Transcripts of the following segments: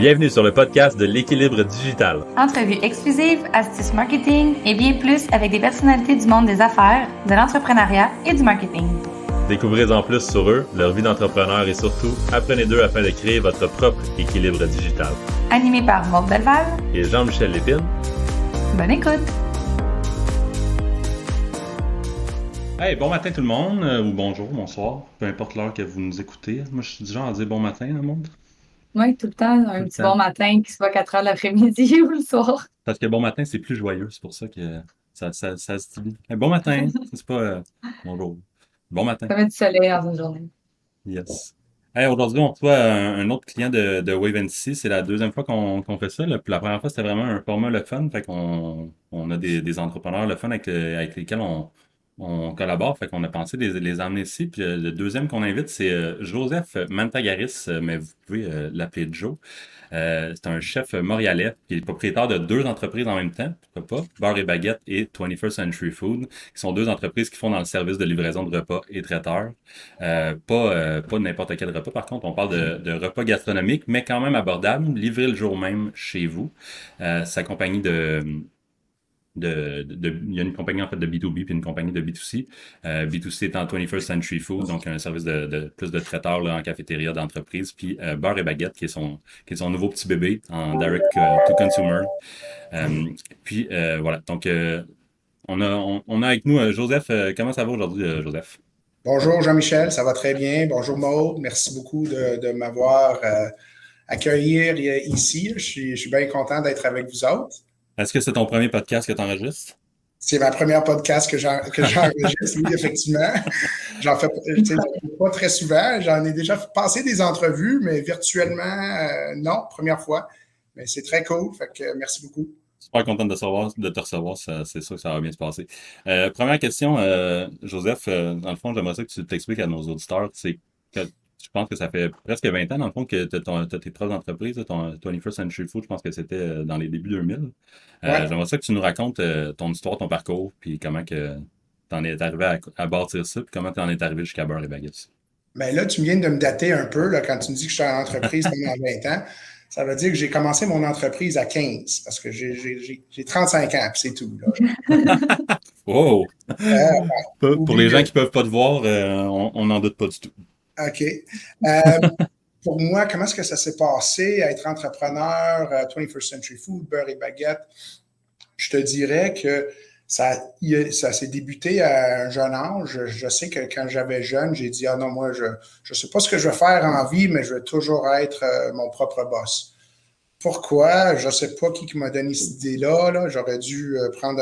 Bienvenue sur le podcast de l'équilibre digital. Entrevues exclusives, astuces marketing et bien plus avec des personnalités du monde des affaires, de l'entrepreneuriat et du marketing. Découvrez-en plus sur eux, leur vie d'entrepreneur et surtout, apprenez d'eux afin de créer votre propre équilibre digital. Animé par Maude Belval et Jean-Michel Lépine. Bonne écoute! Hey, bon matin tout le monde, ou bonjour, bonsoir, peu importe l'heure que vous nous écoutez. Moi, je suis du genre à dire bon matin, le monde. Oui, tout le temps, un petit bon matin, qu'il soit 4 heures de l'après-midi ou le soir. Parce que bon matin, c'est plus joyeux, c'est pour ça que ça se dit. Hey, bon matin, c'est pas bonjour. Bon matin. Ça met du soleil dans une journée. Yes. Hey, aujourd'hui, on reçoit un autre client de Wave NC. C'est la deuxième fois qu'on fait ça. Là. Puis la première fois, c'était vraiment un format le fun. Fait qu'on a des entrepreneurs le fun avec lesquels on collabore. Fait qu'on a pensé les emmener ici. Puis le deuxième qu'on invite, c'est Joseph Mantagaris, mais vous pouvez l'appeler Joe. C'est un chef montréalais qui est propriétaire de deux entreprises en même temps, pourquoi pas, Beurre et Baguette et 21st Century Food, qui sont deux entreprises qui font dans le service de livraison de repas et traiteurs. Pas n'importe quel repas, par contre, on parle de repas gastronomiques, mais quand même abordables, livrés le jour même chez vous. Sa compagnie il y a une compagnie en fait de B2B puis une compagnie de B2C. B2C étant 21st Century Food, donc un service de plus de traiteurs là, en cafétéria d'entreprise, puis Beurre et Baguette qui est son nouveau petit bébé en direct to consumer. Puis voilà, donc on a avec nous Joseph. Comment ça va aujourd'hui, Joseph? Bonjour Jean-Michel, ça va très bien. Bonjour Maude, merci beaucoup de m'avoir accueilli ici. Je suis bien content d'être avec vous autres. Est-ce que c'est ton premier podcast que tu enregistres? C'est ma première podcast que j'enregistre, oui, effectivement. J'en fais pas très souvent. J'en ai déjà passé des entrevues, mais virtuellement, non, première fois. Mais c'est très cool, fait que merci beaucoup. Super content de te recevoir, c'est sûr que ça va bien se passer. Première question, Joseph, dans le fond, j'aimerais ça que tu t'expliques à nos auditeurs, c'est que je pense que ça fait presque 20 ans, dans le fond, que tu as tes propres entreprises, ton 21st Century Food, je pense que c'était dans les débuts 2000. Ouais. J'aimerais ça que tu nous racontes ton histoire, ton parcours, puis comment que tu en es arrivé à bâtir ça, puis comment tu en es arrivé jusqu'à Beurre et Baguette. Bien là, tu viens de me dater un peu là, quand tu me dis que je suis en entreprise pendant 20 ans. Ça veut dire que j'ai commencé mon entreprise à 15, parce que j'ai 35 ans, puis c'est tout. Là. Wow! Pour les gens qui ne peuvent pas te voir, on n'en doute pas du tout. OK. Pour moi, comment est-ce que ça s'est passé à être entrepreneur, 21st Century Food, Beurre et Baguette? Je te dirais que ça s'est débuté à un jeune âge. Je sais que quand j'avais jeune, j'ai dit « Ah non, moi, je ne sais pas ce que je vais faire en vie, mais je vais toujours être mon propre boss. » Pourquoi? Je ne sais pas qui m'a donné cette idée-là. Là. J'aurais dû prendre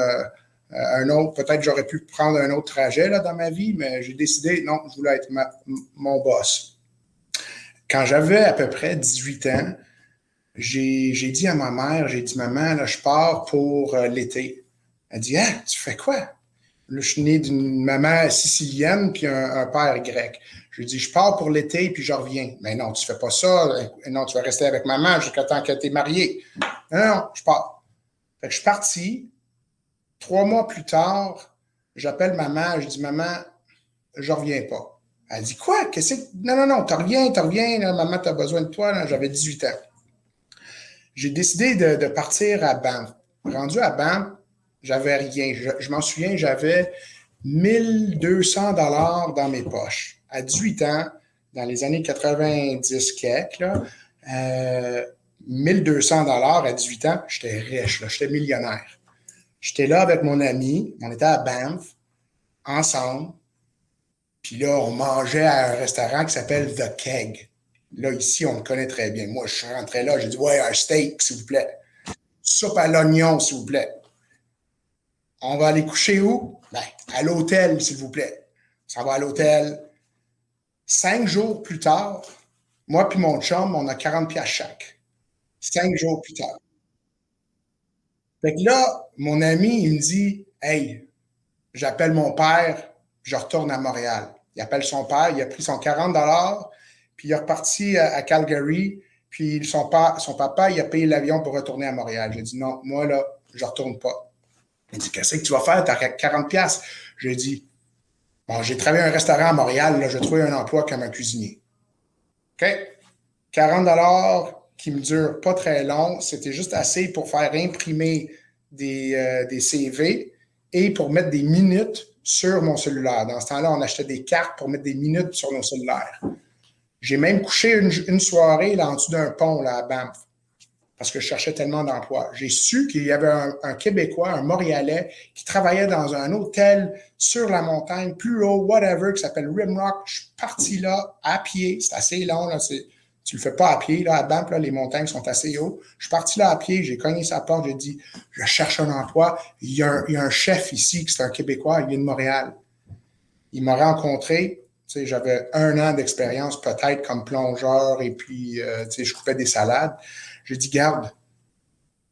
un autre, peut-être j'aurais pu prendre un autre trajet là, dans ma vie, mais j'ai décidé, non, je voulais être mon boss. Quand j'avais à peu près 18 ans, j'ai dit à ma mère, j'ai dit, maman, là, je pars pour l'été. Elle dit, ah, tu fais quoi? Là, je suis né d'une maman sicilienne puis un père grec. Je lui ai dit, je pars pour l'été puis je reviens. Mais non, tu fais pas ça. Non, tu vas rester avec maman jusqu'à temps que tu es marié. Non, je pars. Fait que je suis parti. 3 mois plus tard, j'appelle maman, je dis, maman, je reviens pas. Elle dit, quoi? Qu'est-ce que... Non, tu reviens, là, maman, tu as besoin de toi. Là. J'avais 18 ans. J'ai décidé de partir à Banff. Rendu à Banff, j'avais rien. Je m'en souviens, j'avais 1200 $ dans mes poches. À 18 ans, dans les années 90 quelques, là, 1200 $ à 18 ans, j'étais riche, là, j'étais millionnaire. J'étais là avec mon ami, on était à Banff, ensemble. Puis là, on mangeait à un restaurant qui s'appelle The Keg. Là, ici, on le connaît très bien. Moi, je suis rentré là, j'ai dit, ouais, un steak, s'il vous plaît. Soupe à l'oignon, s'il vous plaît. On va aller coucher où? Ben, à l'hôtel, s'il vous plaît. Ça va à l'hôtel. 5 jours plus tard, moi puis mon chum, on a 40$ chaque. 5 jours plus tard. Fait que là, mon ami, il me dit, hey, j'appelle mon père, je retourne à Montréal. Il appelle son père, il a pris son 40 $, puis il est reparti à Calgary, puis son papa, il a payé l'avion pour retourner à Montréal. J'ai dit, non, moi, là, je retourne pas. Il dit, qu'est-ce que tu vas faire? T'as 40$. J'ai dit, bon, j'ai travaillé à un restaurant à Montréal, là, je vais trouver un emploi comme un cuisinier. OK? 40$, qui me dure pas très long. C'était juste assez pour faire imprimer des CV et pour mettre des minutes sur mon cellulaire. Dans ce temps-là, on achetait des cartes pour mettre des minutes sur nos cellulaires. J'ai même couché une soirée là, en dessous d'un pont là, à Banff parce que je cherchais tellement d'emplois. J'ai su qu'il y avait un Québécois, un Montréalais, qui travaillait dans un hôtel sur la montagne, plus haut, whatever, qui s'appelle Rimrock. Je suis parti là à pied. C'est assez long. Là, tu le fais pas à pied. Là, à Banff, là, les montagnes sont assez hauts. Je suis parti là à pied. J'ai cogné sa porte. J'ai dit, je cherche un emploi. Il y a un chef ici, qui c'est un Québécois. Il vient de Montréal. Il m'a rencontré. J'avais 1 an d'expérience peut-être comme plongeur et puis je coupais des salades. J'ai dit, garde,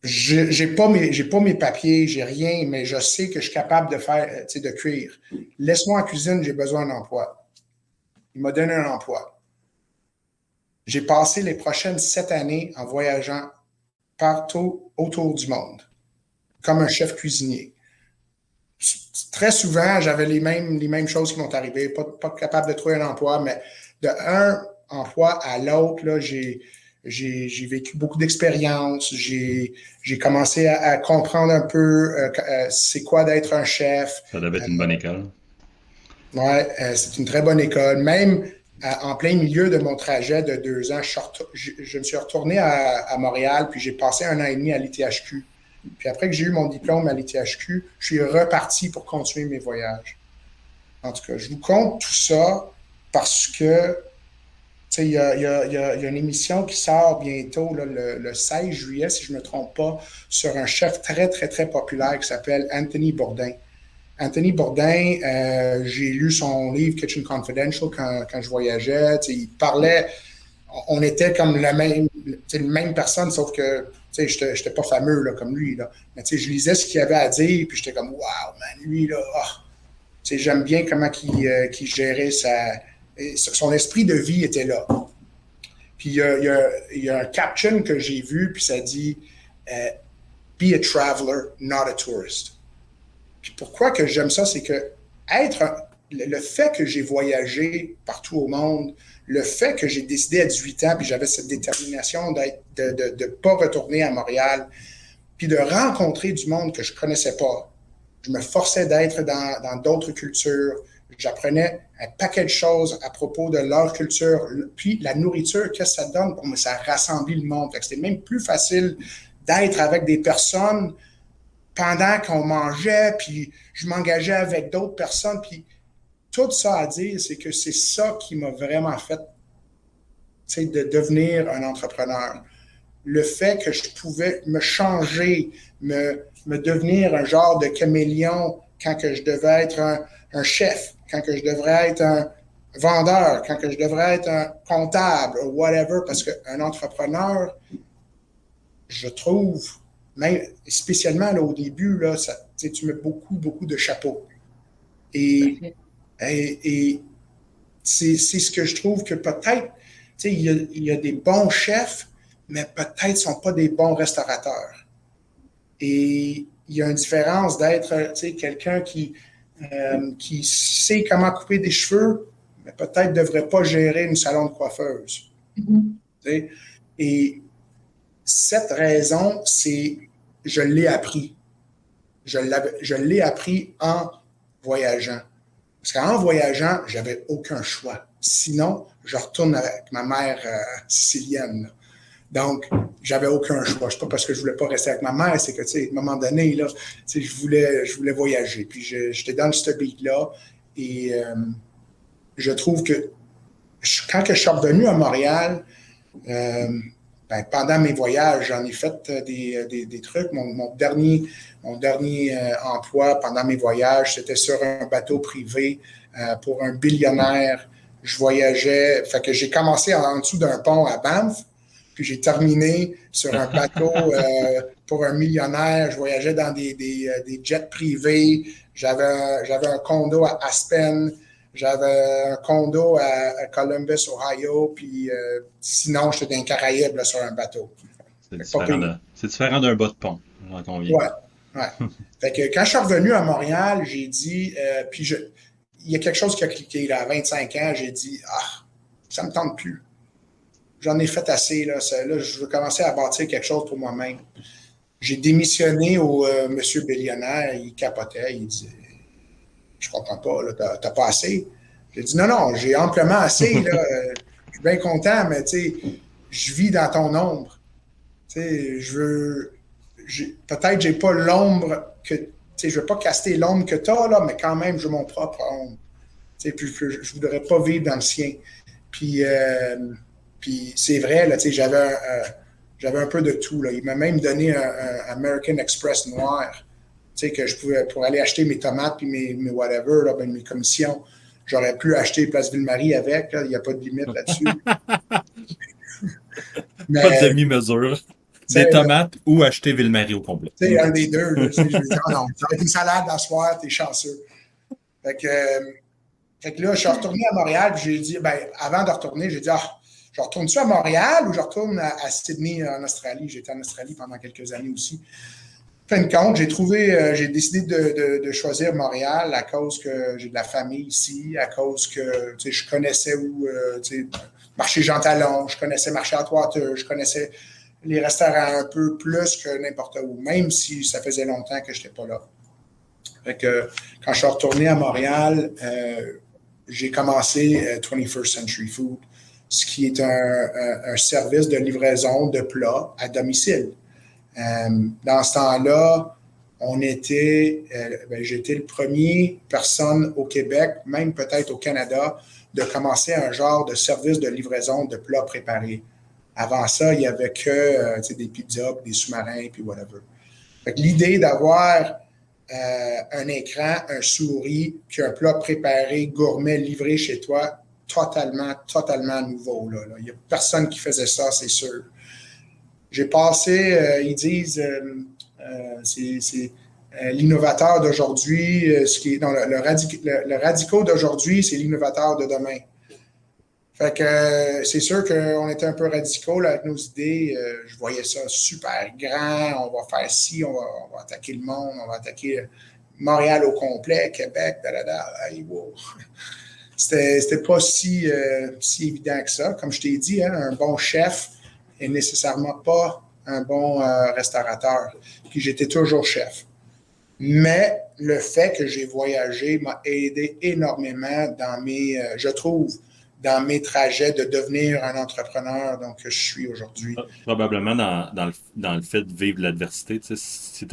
j'ai pas mes papiers, j'ai rien, mais je sais que je suis capable de faire, de cuire. Laisse-moi en cuisine, j'ai besoin d'un emploi. Il m'a donné un emploi. J'ai passé les prochaines 7 années en voyageant partout autour du monde, comme un chef cuisinier. Très souvent, j'avais les mêmes choses qui m'ont arrivé, pas capable de trouver un emploi, mais de un emploi à l'autre, là, j'ai vécu beaucoup d'expériences, j'ai commencé à comprendre un peu c'est quoi d'être un chef. Ça devait être une bonne école. Oui, c'est une très bonne école. Même en plein milieu de mon trajet de 2 ans, je me suis retourné à Montréal, puis j'ai passé 1 an et demi à l'ITHQ. Puis après que j'ai eu mon diplôme à l'ITHQ, je suis reparti pour continuer mes voyages. En tout cas, je vous compte tout ça parce que il y a une émission qui sort bientôt, là, le 16 juillet, si je ne me trompe pas, sur un chef très, très, très populaire qui s'appelle Anthony Bourdain. Anthony Bourdain, j'ai lu son livre Kitchen Confidential quand je voyageais. Il parlait, on était comme la même personne, sauf que je n'étais pas fameux là, comme lui. Là. Mais je lisais ce qu'il avait à dire, puis j'étais comme, wow, man, lui, là, j'aime bien comment il gérait son esprit de vie était là. Puis il y a un caption que j'ai vu, puis ça dit Be a traveler, not a tourist. Puis pourquoi que j'aime ça, c'est que le fait que j'ai voyagé partout au monde, le fait que j'ai décidé à 18 ans, puis j'avais cette détermination de ne pas retourner à Montréal, puis de rencontrer du monde que je ne connaissais pas. Je me forçais d'être dans d'autres cultures. J'apprenais un paquet de choses à propos de leur culture. Puis la nourriture, qu'est-ce que ça donne? Pour moi, ça rassemble le monde. Fait que c'était même plus facile d'être avec des personnes pendant qu'on mangeait, puis je m'engageais avec d'autres personnes. Puis tout ça à dire, c'est que c'est ça qui m'a vraiment fait de devenir un entrepreneur. Le fait que je pouvais me changer, me devenir un genre de caméléon quand que je devais être un chef, quand que je devrais être un vendeur, quand que je devrais être un comptable ou whatever, parce qu'un entrepreneur, je trouve, même spécialement là, au début, là, tu mets beaucoup de chapeaux. Et c'est ce que je trouve que peut-être, il y a des bons chefs, mais peut-être ne sont pas des bons restaurateurs. Et il y a une différence d'être quelqu'un qui sait comment couper des cheveux, mais peut-être ne devrait pas gérer une salon de coiffeuse. Mm-hmm. Et cette raison, je l'ai appris. Je l'ai appris en voyageant. Parce qu'en voyageant, je n'avais aucun choix. Sinon, je retourne avec ma mère sicilienne. Là. Donc, j'avais aucun choix. C'est pas parce que je voulais pas rester avec ma mère, c'est que, à un moment donné, là, je voulais voyager. Puis, j'étais dans ce beat-là. Et je trouve que quand je suis revenu à Montréal, pendant mes voyages, j'en ai fait des trucs. Mon dernier emploi pendant mes voyages, c'était sur un bateau privé pour un billionnaire. Je voyageais, fait que j'ai commencé en dessous d'un pont à Banff, puis j'ai terminé sur un bateau pour un millionnaire. Je voyageais dans des jets privés. J'avais un condo à Aspen. J'avais un condo à Columbus, Ohio. Puis sinon, j'étais dans les Caraïbes là, sur un bateau. C'est différent d'un bas de pont, j'en conviens. Ouais. Fait que quand je suis revenu à Montréal, j'ai dit, il y a quelque chose qui a cliqué là, à 25 ans, j'ai dit, ça me tente plus. j'en ai fait assez. Là, là, je veux commencer à bâtir quelque chose pour moi-même. J'ai démissionné au monsieur Billionnaire. Il capotait. Il disait, je comprends pas, là, t'as pas assez. J'ai dit, non, j'ai amplement assez. Là, je suis bien content, mais tu sais, je vis dans ton ombre. Tu sais, peut-être j'ai pas l'ombre que, tu sais, je veux pas caster l'ombre que tu as, là, mais quand même, j'ai mon propre ombre. Tu sais, puis je voudrais pas vivre dans le sien. Puis c'est vrai, là, tu sais, j'avais un peu de tout, là. Il m'a même donné un American Express noir, tu sais, que je pouvais, pour aller acheter mes tomates puis mes whatever, là, mes commissions. J'aurais pu acheter Place Ville-Marie avec, là, il n'y a pas de limite là-dessus. Mais, pas de demi-mesure. Des tomates ou acheter Ville-Marie au complet. Tu sais, un des deux. Là, je me dis, non, ça va être une salade dans ce soir, t'es chanceux. Fait que là, je suis retourné à Montréal, puis j'ai dit, avant de retourner, j'ai dit, je retourne-tu à Montréal ou je retourne à Sydney, en Australie? J'étais en Australie pendant quelques années aussi. Fin de compte, j'ai décidé de choisir Montréal à cause que j'ai de la famille ici, à cause que je connaissais où, marché Jean Talon, je connaissais marché Atwater, je connaissais les restaurants un peu plus que n'importe où, même si ça faisait longtemps que je n'étais pas là. Fait que quand je suis retourné à Montréal, j'ai commencé 21st Century Food, ce qui est un service de livraison de plats à domicile. Dans ce temps-là, j'étais le premier personne au Québec, même peut-être au Canada, de commencer un genre de service de livraison de plats préparés. Avant ça, il n'y avait que des pizzas, des sous-marins, puis whatever. Fait que l'idée d'avoir un écran, un souris, puis un plat préparé, gourmet, livré chez toi, totalement nouveau. Là. Il n'y a personne qui faisait ça, c'est sûr. J'ai passé, ils disent, c'est l'innovateur d'aujourd'hui, le radical d'aujourd'hui, c'est l'innovateur de demain. Fait que c'est sûr qu'on était un peu radicaux là, avec nos idées. Je voyais ça super grand. On va faire ci, on va attaquer le monde, on va attaquer Montréal au complet, Québec, Hey, wow. C'était pas si évident que ça. Comme je t'ai dit, hein, un bon chef n'est nécessairement pas un bon restaurateur. Puis j'étais toujours chef. Mais le fait que j'ai voyagé m'a aidé énormément je trouve, dans mes trajets de devenir un entrepreneur que je suis aujourd'hui. Probablement dans le fait de vivre l'adversité. Tu sais,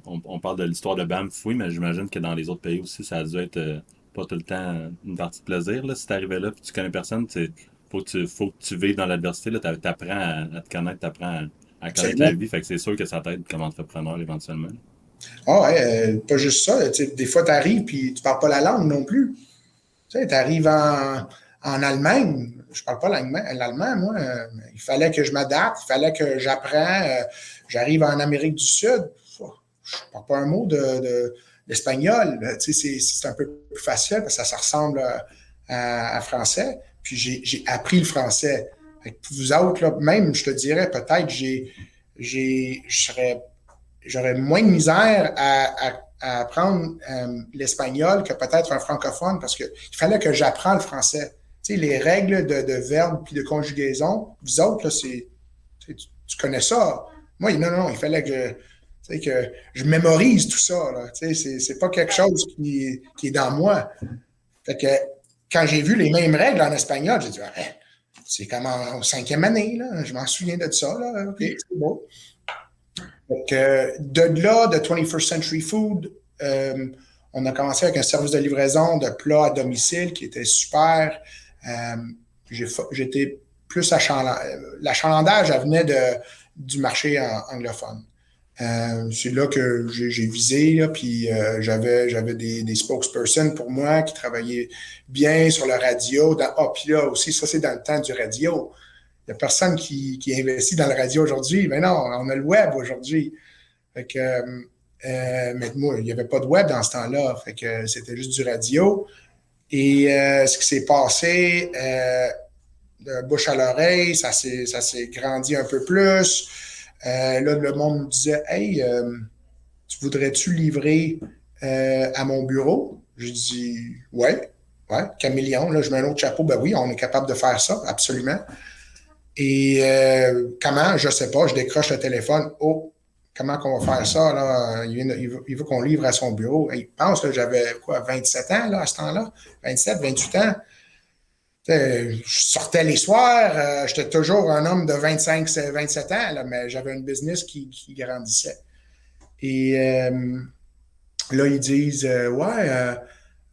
on parle de l'histoire de Banff, oui, mais j'imagine que dans les autres pays aussi, ça a dû être pas tout le temps une partie de plaisir. Là. Si tu arrivais là et tu connais personne, faut que tu vives dans l'adversité. Tu apprends à te connaître, tu apprends à connaître la vie. Fait que c'est sûr que ça t'aide comme entrepreneur éventuellement. Pas juste ça. Des fois, tu arrives et tu ne parles pas la langue non plus. Tu arrives en Allemagne, je ne parle pas l'allemand, moi. Il fallait que je m'adapte, il fallait que j'apprends. J'arrive en Amérique du Sud, je ne parle pas un mot d'espagnol. C'est un peu plus facile parce que ça ressemble à français. Puis j'ai appris le français. Vous autres, là, même, je te dirais, peut-être, j'aurais moins de misère à apprendre l'espagnol que peut-être un francophone parce qu'il fallait que j'apprenne le français. Tu sais, les règles de verbe puis de conjugaison, vous autres, là, tu connais ça. Moi, non, il fallait que je mémorise tout ça. Là. Tu sais, c'est pas quelque chose qui est dans moi. Fait que quand j'ai vu les mêmes règles en espagnol, j'ai dit, c'est comme en 5e année, là. Je m'en souviens de ça. Là. OK, c'est beau. Donc, de là, de 21st Century Food, on a commencé avec un service de livraison de plats à domicile qui était super. J'étais plus l'achalandage, elle venait du marché anglophone. C'est là que j'ai visé, là, puis j'avais des spokespersons pour moi qui travaillaient bien sur la radio. Puis là aussi, ça, c'est dans le temps du radio. Il n'y a personne qui investit dans le radio aujourd'hui. Mais non, on a le web aujourd'hui. Fait que, mais moi, il n'y avait pas de web dans ce temps-là. Fait que c'était juste du radio. Et ce qui s'est passé, de bouche à l'oreille, ça s'est grandi un peu plus. Là, le monde nous disait, « Hey, tu voudrais-tu livrer à mon bureau? » J'ai dit, ouais, caméléon, là, je mets un autre chapeau. Ben oui, on est capable de faire ça, absolument. Et comment? Je ne sais pas. Je décroche le téléphone. Oh, comment qu'on va faire ça? Là? Il veut qu'on livre à son bureau. Il pense que j'avais quoi, 27 ans là, à ce temps-là? 27, 28 ans. Je sortais les soirs. J'étais toujours un homme de 25, 27 ans, là, mais j'avais une business qui grandissait. Et là, ils disent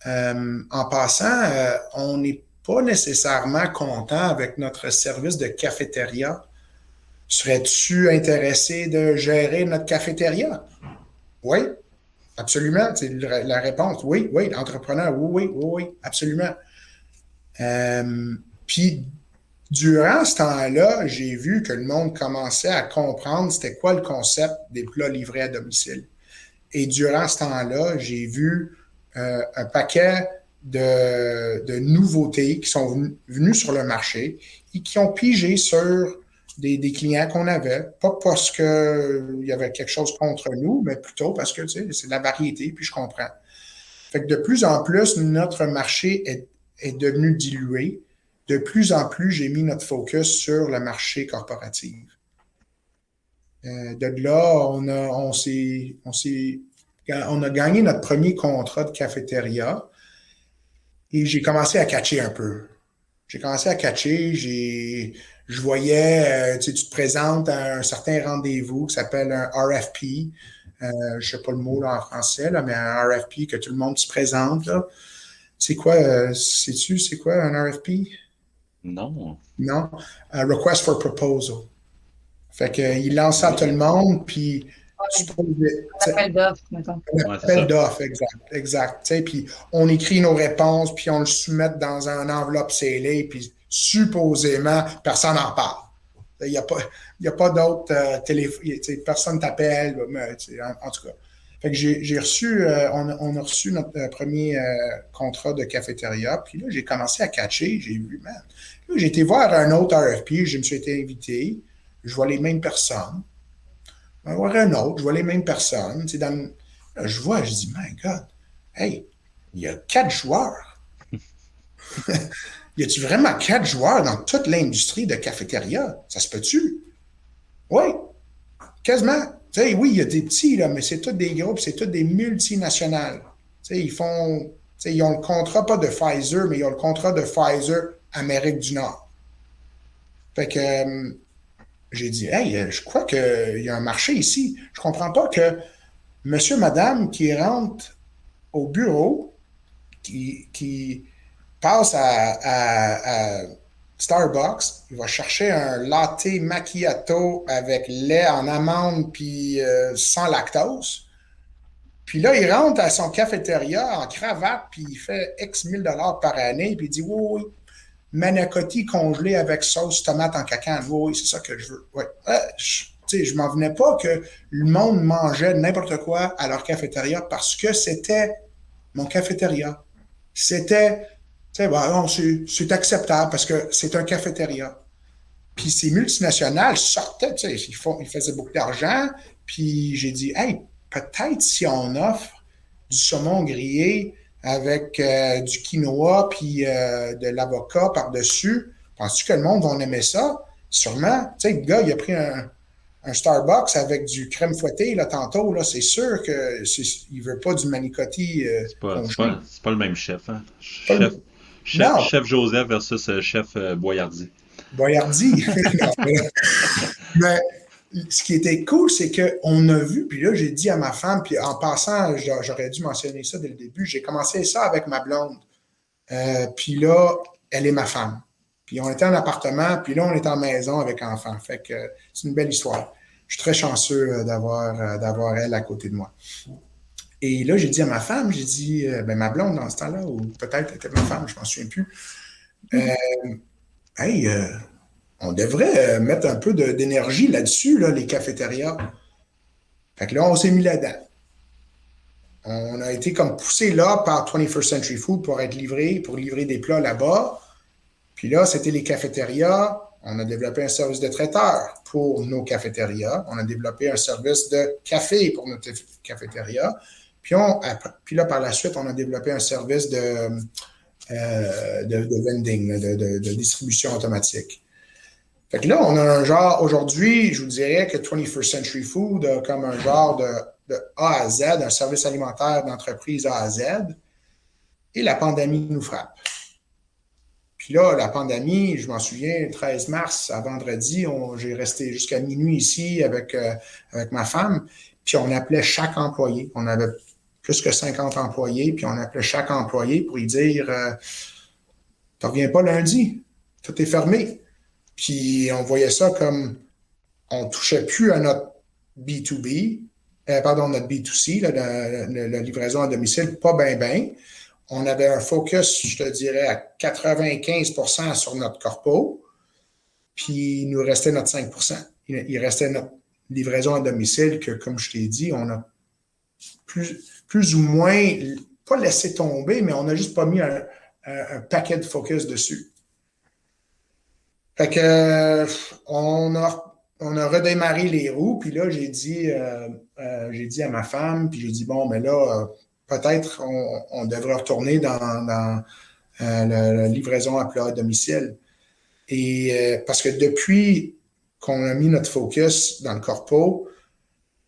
en passant, on n'est pas nécessairement content avec notre service de cafétéria. Serais-tu intéressé de gérer notre cafétéria? Oui, absolument. C'est la réponse. Oui, l'entrepreneur, oui, absolument. Puis, durant ce temps-là, j'ai vu que le monde commençait à comprendre c'était quoi le concept des plats livrés à domicile. Et durant ce temps-là, j'ai vu un paquet de nouveautés qui sont venues sur le marché et qui ont pigé sur des clients qu'on avait. Pas parce qu'il y avait quelque chose contre nous, mais plutôt parce que c'est de la variété, puis je comprends. Fait que de plus en plus, notre marché est devenu dilué. De plus en plus, j'ai mis notre focus sur le marché corporatif. De là, on a gagné notre premier contrat de cafétéria et j'ai commencé à catcher un peu. Je voyais, tu te présentes à un certain rendez-vous qui s'appelle un RFP. Je ne sais pas le mot là, en français, là, mais un RFP que tout le monde se présente. Là. C'est quoi, sais-tu, c'est quoi un RFP? Non. Non? Request for Proposal. Fait qu'il lance ça à tout le monde, puis Un appel d'offres, mettons. Un appel d'offres, exact. Puis on écrit nos réponses, puis on le soumet dans une enveloppe scellée, puis supposément, personne n'en parle. Il n'y a pas d'autres téléphones, personne t'appelle, en tout cas. Fait que j'ai reçu, on a reçu notre premier contrat de cafétéria, puis là, j'ai commencé à catcher, j'ai vu, man. Là, j'ai été voir un autre RFP, je me suis été invité, je vois les mêmes personnes. Je vais voir un autre, je vois les mêmes personnes. Là, je dis, my God, hey, il y a 4 joueurs. Y a-tu vraiment 4 joueurs dans toute l'industrie de cafétéria? Ça se peut-tu? Oui, quasiment. Oui, il y a des petits, là, mais c'est tous des groupes, c'est tous des multinationales. Ils ont le contrat pas de Pfizer, mais ils ont le contrat de Pfizer Amérique du Nord. Fait que j'ai dit, hey, je crois qu'il y a un marché ici. Je comprends pas que monsieur, madame qui rentre au bureau, qui passe à Starbucks, il va chercher un latte macchiato avec lait en amande puis sans lactose. Puis là, il rentre à son cafétéria en cravate puis il fait X 1000 $ par année puis il dit oui, manicotti congelé avec sauce tomate en cacane. Oui, c'est ça que je veux. Ouais. Je m'en venais pas que le monde mangeait n'importe quoi à leur cafétéria parce que c'était mon cafétéria. C'était, c'est acceptable parce que c'est un cafétéria. Puis ces multinationales sortaient, ils faisaient beaucoup d'argent. Puis j'ai dit, hey, peut-être si on offre du saumon grillé avec du quinoa puis de l'avocat par-dessus, penses-tu que le monde va aimer ça? Sûrement. Tu sais, le gars, il a pris un Starbucks avec du crème fouettée là, tantôt. Là, c'est sûr qu'il ne veut pas du manicotti. C'est pas le même chef. Hein? Chef Joseph versus chef Boyardi. Boyardi. Mais ce qui était cool, c'est qu'on a vu, puis là, j'ai dit à ma femme, puis en passant, j'aurais dû mentionner ça dès le début, j'ai commencé ça avec ma blonde. Puis là, elle est ma femme. Puis on était en appartement, puis là, on est en maison avec enfants. Fait que c'est une belle histoire. Je suis très chanceux d'avoir elle à côté de moi. Et là, j'ai dit à ma femme, j'ai dit, ma blonde dans ce temps-là, ou peut-être était ma femme, je m'en souviens plus. On devrait mettre un peu d'énergie là-dessus, là, les cafétérias. Fait que là, on s'est mis là-dedans. On a été comme poussé là par 21st Century Food pour livrer des plats là-bas. Puis là, c'était les cafétérias. On a développé un service de traiteur pour nos cafétérias. On a développé un service de café pour notre cafétéria. Puis là, par la suite, on a développé un service de vending, de distribution automatique. Fait que là, on a un genre, aujourd'hui, je vous dirais que 21st Century Food a comme un genre de A à Z, un service alimentaire d'entreprise A à Z, et la pandémie nous frappe. Puis là, la pandémie, je m'en souviens, le 13 mars, à vendredi, j'ai resté jusqu'à minuit ici avec ma femme, puis on appelait chaque employé. On avait plus que 50 employés, puis on appelait chaque employé pour lui dire tu ne reviens pas lundi, tout est fermé. Puis on voyait ça comme on ne touchait plus à notre B2B, notre B2C, la livraison à domicile, pas bien, bien. On avait un focus, je te dirais, à 95% sur notre corpo, puis il nous restait notre 5%. Il restait notre livraison à domicile que, comme je t'ai dit, on a plus ou moins, pas laissé tomber, mais on n'a juste pas mis un paquet de focus dessus. Fait que on a redémarré les roues, puis là, j'ai dit à ma femme, puis j'ai dit, bon, mais là, peut-être on devrait retourner dans la livraison à plat à domicile. Et parce que depuis qu'on a mis notre focus dans le corpo,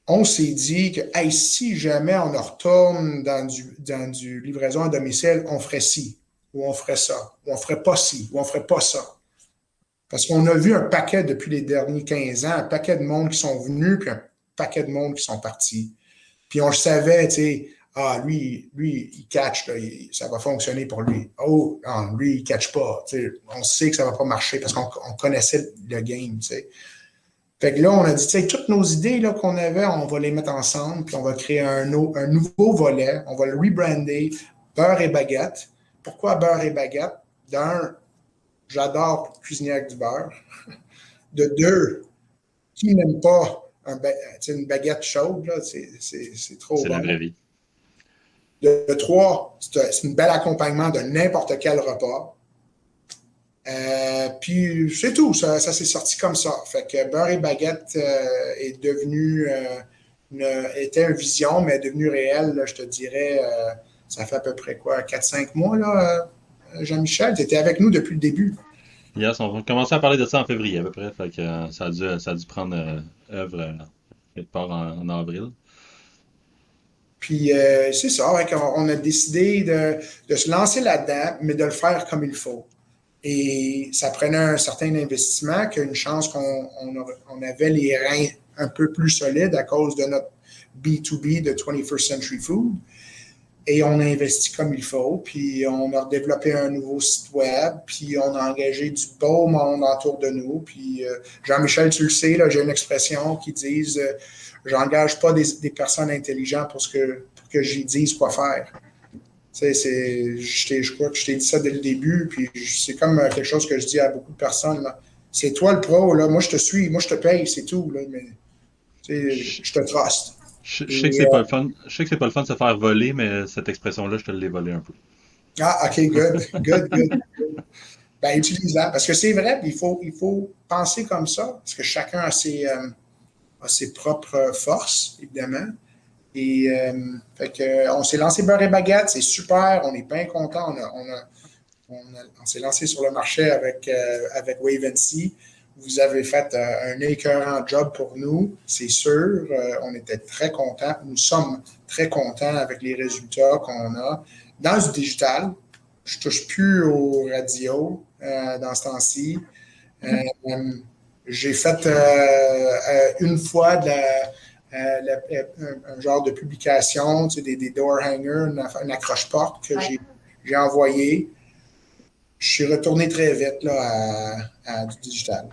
on s'est dit que hey, si jamais on retourne dans du livraison à domicile, on ferait ci, ou on ferait ça, ou on ferait pas ci, ou on ferait pas ça. Parce qu'on a vu un paquet depuis les derniers 15 ans, un paquet de monde qui sont venus, puis un paquet de monde qui sont partis. Puis on le savait, tu sais, lui, il catch, là, ça va fonctionner pour lui. Oh, non, lui, il catch pas. Tu sais, on sait que ça va pas marcher parce qu'on connaissait le game, tu sais. Fait que là, on a dit, tu sais, toutes nos idées là, qu'on avait, on va les mettre ensemble, puis on va créer un nouveau volet, on va le rebrander, beurre et baguette. Pourquoi beurre et baguette? D'un, j'adore cuisiner avec du beurre. De deux, qui n'aime pas une baguette chaude, là, c'est trop bon. C'est la vraie vie. De trois, c'est un bel accompagnement de n'importe quel repas. Puis c'est tout, ça s'est sorti comme ça. Fait que beurre et baguette est devenu, était une vision, mais est devenu réel, là, je te dirais, ça fait à peu près quoi, 4-5 mois, là, Jean-Michel, tu étais avec nous depuis le début. Yes, on a commencé à parler de ça en février à peu près, fait que ça a dû prendre œuvre quelque part en avril. Puis c'est ça, on a décidé de se lancer là-dedans, mais de le faire comme il faut. Et ça prenait un certain investissement, qu'une chance qu'on avait les reins un peu plus solides à cause de notre B2B de 21st Century Food. Et on a investi comme il faut, puis on a développé un nouveau site web, puis on a engagé du beau monde autour de nous. Puis Jean-Michel, tu le sais, là, j'ai une expression qui dit j'engage pas des personnes intelligentes pour que j'y dise quoi faire. Tu sais, je crois que je t'ai dit ça dès le début, puis c'est comme quelque chose que je dis à beaucoup de personnes. Là. C'est toi le pro, là, moi je te suis, moi je te paye, c'est tout, là, mais je te truste. Je sais que c'est pas le fun. Je sais que c'est pas le fun de se faire voler, mais cette expression-là, je te l'ai volée un peu. Ah, OK, good. Ben, utilise-la. Parce que c'est vrai, il faut penser comme ça, parce que chacun a ses propres forces, évidemment. Et fait que on s'est lancé beurre et baguette, c'est super, on est bien content. On s'est lancé sur le marché avec Wave & See. Vous avez fait un écœurant job pour nous, c'est sûr. On était très contents. Nous sommes très contents avec les résultats qu'on a. Dans du digital, je ne touche plus aux radios dans ce temps-ci. J'ai fait une fois un genre de publication, tu sais, des door hangers, une accroche-porte que j'ai envoyée. Je suis retourné très vite là, à du digital.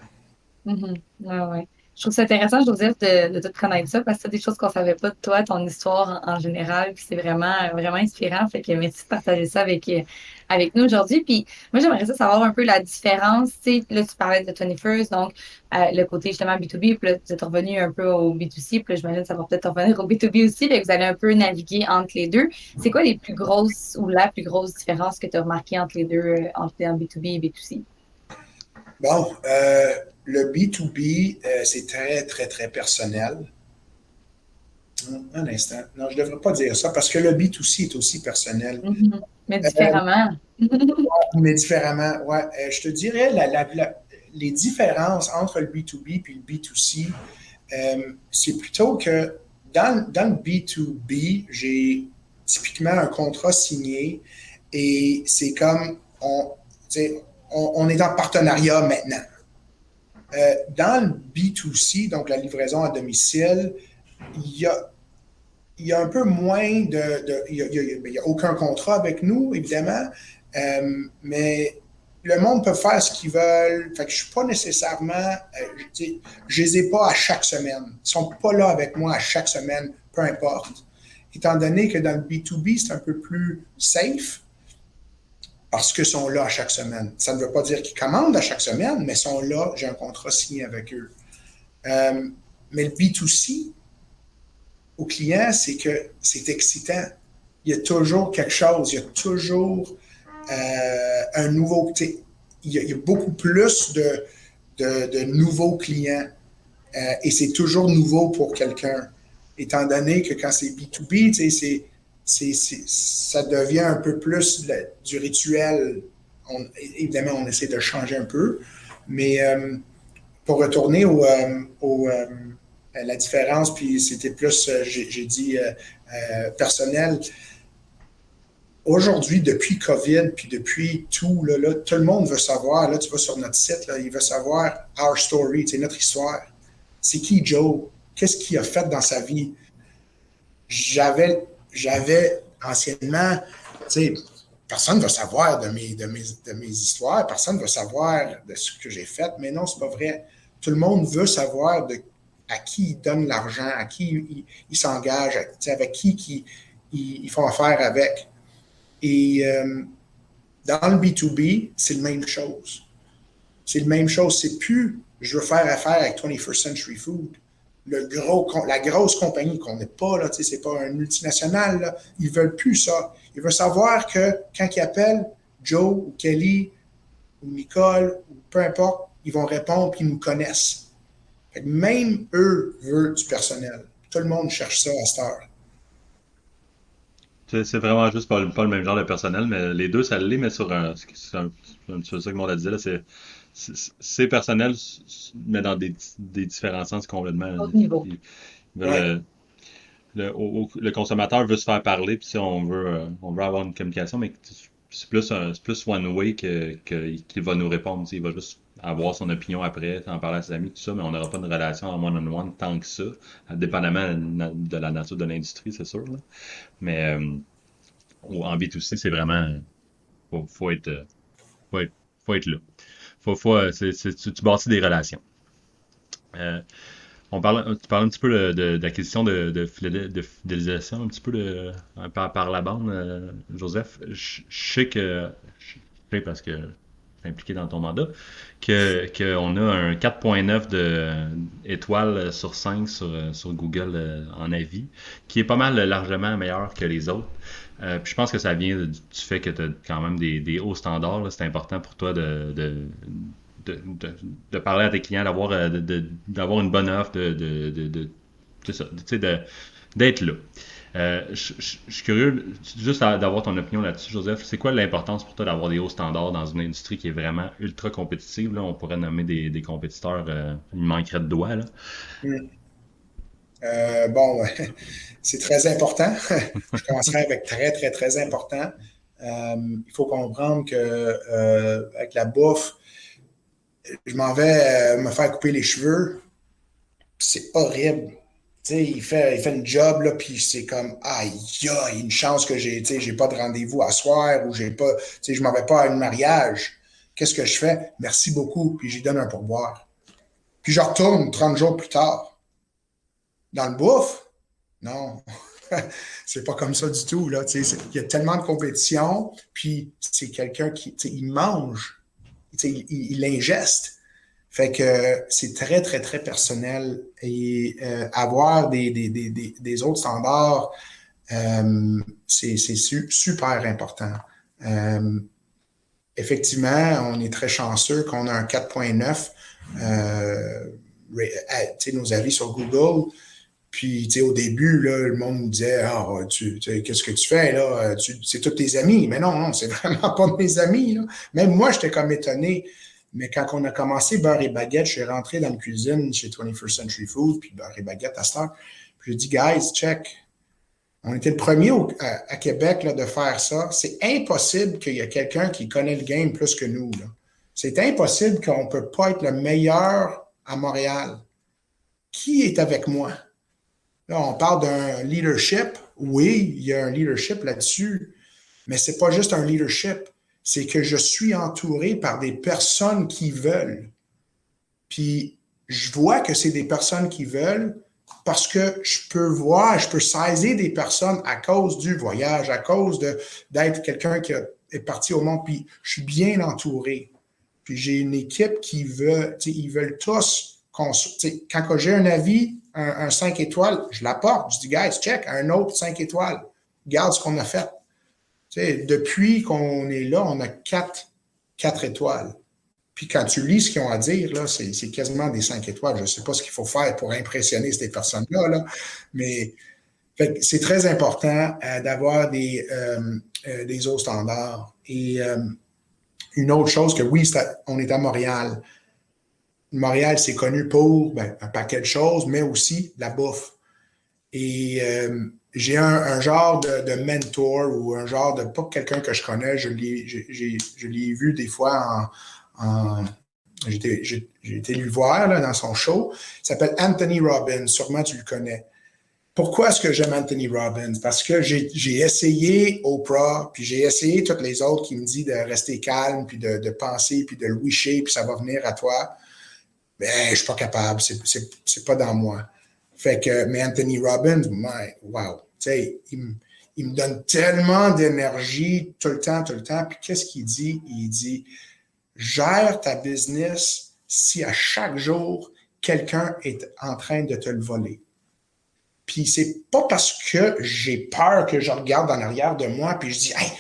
Ouais. Je trouve ça intéressant, Joseph, de te connaître ça, parce que c'est des choses qu'on ne savait pas de toi, ton histoire en général, puis c'est vraiment, vraiment inspirant. Fait que merci de partager ça avec nous aujourd'hui. Puis moi, j'aimerais ça savoir un peu la différence. Tu sais, là, tu parlais de 21st, donc le côté justement B2B, puis là, tu es revenu un peu au B2C, puis là, j'imagine que ça va peut-être revenir au B2B aussi, puis vous allez un peu naviguer entre les deux. C'est quoi les plus grosses ou la plus grosse différence que tu as remarquée entre les deux, entre B2B et B2C? Bon, le B2B, c'est très, très, très personnel. Un instant. Non, je ne devrais pas dire ça parce que le B2C est aussi personnel. Mais différemment. Mais différemment, ouais. Je te dirais, les différences entre le B2B et le B2C, c'est plutôt que dans le B2B, j'ai typiquement un contrat signé et c'est comme on est en partenariat maintenant. Dans le B2C, donc la livraison à domicile, il y a un peu moins il n'y a aucun contrat avec nous, évidemment, mais le monde peut faire ce qu'ils veulent. Fait que je ne suis pas nécessairement, je les ai pas à chaque semaine. Ils ne sont pas là avec moi à chaque semaine, peu importe. Étant donné que dans le B2B, c'est un peu plus safe, parce qu'ils sont là à chaque semaine. Ça ne veut pas dire qu'ils commandent à chaque semaine, mais ils sont là, j'ai un contrat signé avec eux. Mais le B2C, au client, c'est que c'est excitant. Il y a toujours quelque chose, il y a toujours un nouveau... Il y a beaucoup plus de nouveaux clients et c'est toujours nouveau pour quelqu'un. Étant donné que quand c'est B2B, ça devient un peu plus du rituel. Évidemment, on essaie de changer un peu, mais pour retourner la différence, puis c'était plus, j'ai dit, personnel. Aujourd'hui, depuis COVID, puis depuis tout, là, tout le monde veut savoir, là, tu vas sur notre site, là, il veut savoir our story, notre histoire. C'est qui Joe? Qu'est-ce qu'il a fait dans sa vie? J'avais anciennement, personne ne veut savoir de mes histoires, personne ne veut savoir de ce que j'ai fait, mais non, c'est pas vrai. Tout le monde veut savoir à qui ils donnent l'argent, à qui ils s'engagent, avec qui ils font affaire avec. Et dans le B2B, c'est la même chose. C'est la même chose. C'est plus, je veux faire affaire avec 21st Century Food. La grosse compagnie qu'on n'est pas, là, c'est pas un multinational, là, ils veulent plus ça. Ils veulent savoir que quand ils appellent Joe ou Kelly ou Nicole ou peu importe, ils vont répondre et ils nous connaissent. Fait que même eux veulent du personnel. Tout le monde cherche ça à cette heure. C'est vraiment juste pas le même genre de personnel, mais les deux, ça l'est, mais sur sur ça que mon a dit là, c'est personnel, mais dans des différents sens complètement. Autre niveau. Ouais. Le consommateur veut se faire parler, puis si on veut avoir une communication, mais c'est plus one way qu'il va nous répondre. Il va juste avoir son opinion après, en parler à ses amis, tout ça, mais on n'aura pas de relation en one-on-one tant que ça, dépendamment de la nature de l'industrie, c'est sûr. Là. Mais en B2C, c'est vraiment faut être là. Tu bâtis des relations. Tu parlais un petit peu d'acquisition de fidélisation, un petit peu par la bande, Joseph. Je sais parce que je suis impliqué dans ton mandat, qu'on a un 4.9 étoiles sur 5 sur Google en avis, qui est pas mal largement meilleur que les autres. Puis je pense que ça vient du fait que tu as quand même des hauts standards. Là. C'est important pour toi de parler à tes clients, d'avoir une bonne offre, c'est ça, d'être là. Je suis curieux juste d'avoir ton opinion là-dessus, Joseph. C'est quoi l'importance pour toi d'avoir des hauts standards dans une industrie qui est vraiment ultra compétitive? Là, on pourrait nommer des compétiteurs, il manquerait de doigts. Là. C'est très important. Je commencerai avec très, très, très important. Il faut comprendre que avec la bouffe, je m'en vais me faire couper les cheveux. C'est horrible. Il fait une job, là, puis c'est comme, aïe, il y a une chance que j'ai pas de rendez-vous à soir ou je m'en vais pas à un mariage. Qu'est-ce que je fais? Merci beaucoup, puis j'y donne un pourboire. Puis je retourne 30 jours plus tard. Dans le bouffe? Non. C'est pas comme ça du tout, là. Il y a tellement de compétition, puis c'est quelqu'un qui, il mange. Il ingeste. Fait que c'est très, très, très personnel. Et avoir des autres standards, c'est super important. Effectivement, on est très chanceux qu'on a un 4.9, nos avis sur Google. Puis, au début, là, le monde nous disait qu'est-ce que tu fais, là? C'est tous tes amis. Mais non, c'est vraiment pas mes amis, là. Même moi, j'étais comme étonné. Mais quand on a commencé Beurre et Baguette, je suis rentré dans la cuisine chez 21st Century Food, puis Beurre et Baguette à cette heure. Puis j'ai dit, guys, check. On était le premier à Québec là, de faire ça. C'est impossible qu'il y ait quelqu'un qui connaît le game plus que nous. Là. C'est impossible qu'on ne peut pas être le meilleur à Montréal. Qui est avec moi? Là, on parle d'un leadership. Oui, il y a un leadership là-dessus, mais ce n'est pas juste un leadership. C'est que je suis entouré par des personnes qui veulent. Puis, je vois que c'est des personnes qui veulent parce que je peux saisir des personnes à cause du voyage, à cause d'être quelqu'un qui est parti au monde, puis je suis bien entouré. Puis j'ai une équipe qui veut, ils veulent tous, quand j'ai un avis, un 5 étoiles, je l'apporte. Je dis, guys, check, un autre 5 étoiles. Regarde ce qu'on a fait. Depuis qu'on est là, on a 4 étoiles. Puis quand tu lis ce qu'ils ont à dire, là, c'est quasiment des 5 étoiles. Je ne sais pas ce qu'il faut faire pour impressionner ces personnes-là, là, mais c'est très important d'avoir des hauts standards. Et une autre chose que oui, on est à Montréal. Montréal, c'est connu pour un paquet de choses, mais aussi la bouffe. Et j'ai un genre de mentor ou un genre de, pas quelqu'un que je connais, je l'ai vu des fois j'ai été lui voir là, dans son show. Il s'appelle Anthony Robbins, sûrement tu le connais. Pourquoi est-ce que j'aime Anthony Robbins? Parce que j'ai essayé Oprah, puis j'ai essayé toutes les autres qui me disent de rester calme, puis de penser, puis de le wisher, puis ça va venir à toi. Mais je suis pas capable, c'est pas dans moi. Mais Anthony Robbins, wow, tu sais, il me donne tellement d'énergie tout le temps. Puis qu'est-ce qu'il dit? Il dit, gère ta business si à chaque jour, quelqu'un est en train de te le voler. Puis c'est pas parce que j'ai peur que je regarde en arrière de moi puis je dis, hey,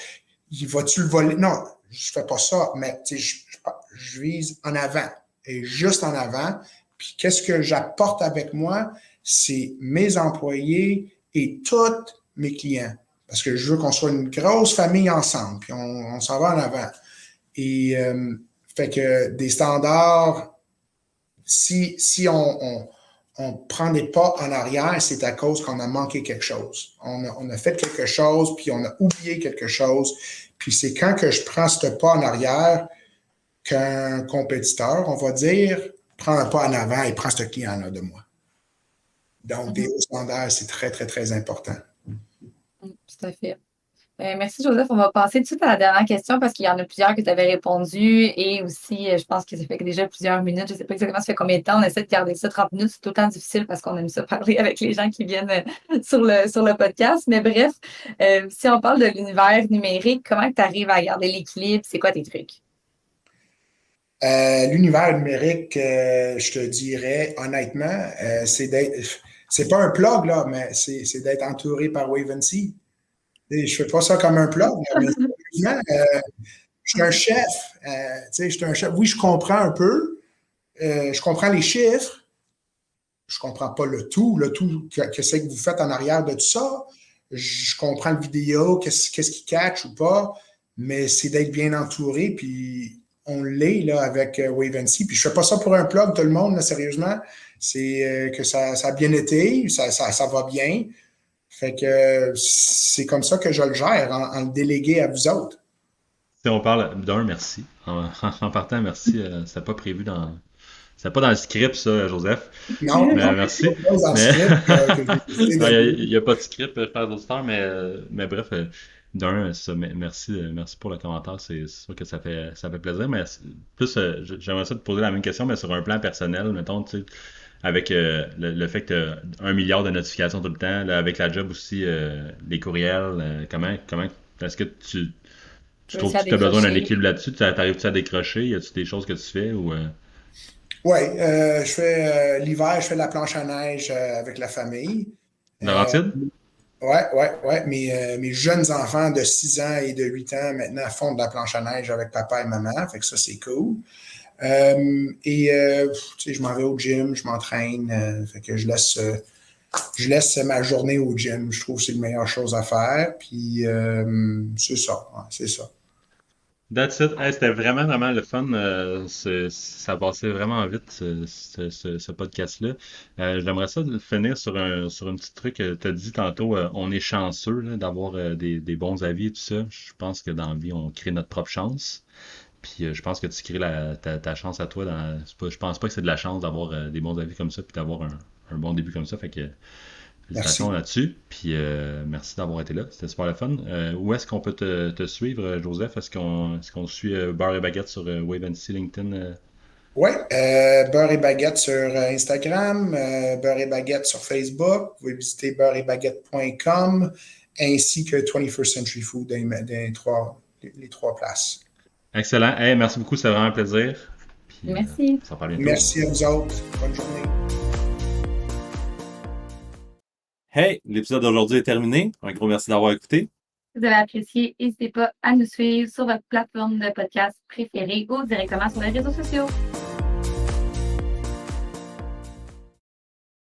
il va-tu le voler? Non, je fais pas ça, mais je vise en avant et juste en avant. Puis qu'est-ce que j'apporte avec moi? C'est mes employés et tous mes clients. Parce que je veux qu'on soit une grosse famille ensemble, puis on s'en va en avant. Et fait que des standards, si on prend des pas en arrière, c'est à cause qu'on a manqué quelque chose. On a fait quelque chose, puis on a oublié quelque chose. Puis c'est quand que je prends ce pas en arrière qu'un compétiteur, on va dire, prend un pas en avant et prend ce client-là de moi. Donc, des hauts standards, c'est très, très, très important. Tout à fait. Merci, Joseph. On va passer tout de suite à la dernière question parce qu'il y en a plusieurs que tu avais répondu et aussi, je pense que ça fait déjà plusieurs minutes. Je ne sais pas exactement ça fait combien de temps. On essaie de garder ça 30 minutes. C'est tout le temps difficile parce qu'on aime ça parler avec les gens qui viennent sur le podcast. Mais bref, si on parle de l'univers numérique, comment tu arrives à garder l'équilibre? C'est quoi tes trucs? L'univers numérique, je te dirais honnêtement, c'est pas un plug, là, mais c'est d'être entouré par Wave & See. Je fais pas ça comme un plug, mais je suis un chef. Je suis un chef. Oui, je comprends un peu. Je comprends les chiffres. Je comprends pas le tout que c'est que vous faites en arrière de tout ça. Je comprends le vidéo, qu'est-ce qui catch ou pas, mais c'est d'être bien entouré, puis on l'est là, avec Wave & See. Puis je fais pas ça pour un plug, tout le monde, là, sérieusement. C'est que ça a bien été, ça va bien. Fait que c'est comme ça que je le gère, en le déléguer à vous autres. Si on parle d'un, merci. En partant, merci. C'était pas prévu c'était pas dans le script, ça, Joseph. Non, mais merci. Dans le il n'y a pas de script, je parle d'auditeurs, mais bref, d'un, ça, merci pour le commentaire. C'est sûr que ça fait plaisir. Mais plus, j'aimerais ça te poser la même question, mais sur un plan personnel, mettons, tu sais, avec le fait que tu as 1 milliard de notifications tout le temps, là, avec la job aussi, les courriels, comment est-ce que tu trouves que tu as besoin d'un équilibre là-dessus? T'arrives-tu à décrocher? Y a-tu des choses que tu fais ou Oui, je fais l'hiver, je fais de la planche à neige avec la famille. Laurentide? Ouais. Mes jeunes enfants de 6 ans et de 8 ans maintenant font de la planche à neige avec papa et maman. Fait que ça, c'est cool. Tu sais, je m'en vais au gym, je m'entraîne. Fait que je laisse ma journée au gym. Je trouve que c'est la meilleure chose à faire. Puis c'est ça. Ouais, c'est ça. That's it. Hey, c'était vraiment, vraiment le fun. Ça passait vraiment vite, ce podcast-là. J'aimerais ça finir sur un petit truc. Tu as dit tantôt, on est chanceux là, d'avoir des bons avis et tout ça. Je pense que dans la vie, on crée notre propre chance. Puis je pense que tu crées ta chance à toi. Je pense pas que c'est de la chance d'avoir des bons avis comme ça puis d'avoir un bon début comme ça. Fait que félicitations Merci. là-dessus. Puis merci d'avoir été là. C'était super le fun. Où est-ce qu'on peut te suivre, Joseph? Est-ce qu'on suit Beurre et Baguette sur Wave and See LinkedIn? Oui, Beurre et Baguette sur Instagram, Beurre et Baguette sur Facebook. Vous pouvez visiter beurreetbaguette.com ainsi que 21st Century Food dans les trois places. Excellent. Hey, merci beaucoup. C'était vraiment un plaisir. Puis Merci. on s'en parle bientôt. Merci à vous autres. Bonne journée. Hey, l'épisode d'aujourd'hui est terminé. Un gros merci d'avoir écouté. Si vous avez apprécié, n'hésitez pas à nous suivre sur votre plateforme de podcast préférée ou directement sur les réseaux sociaux.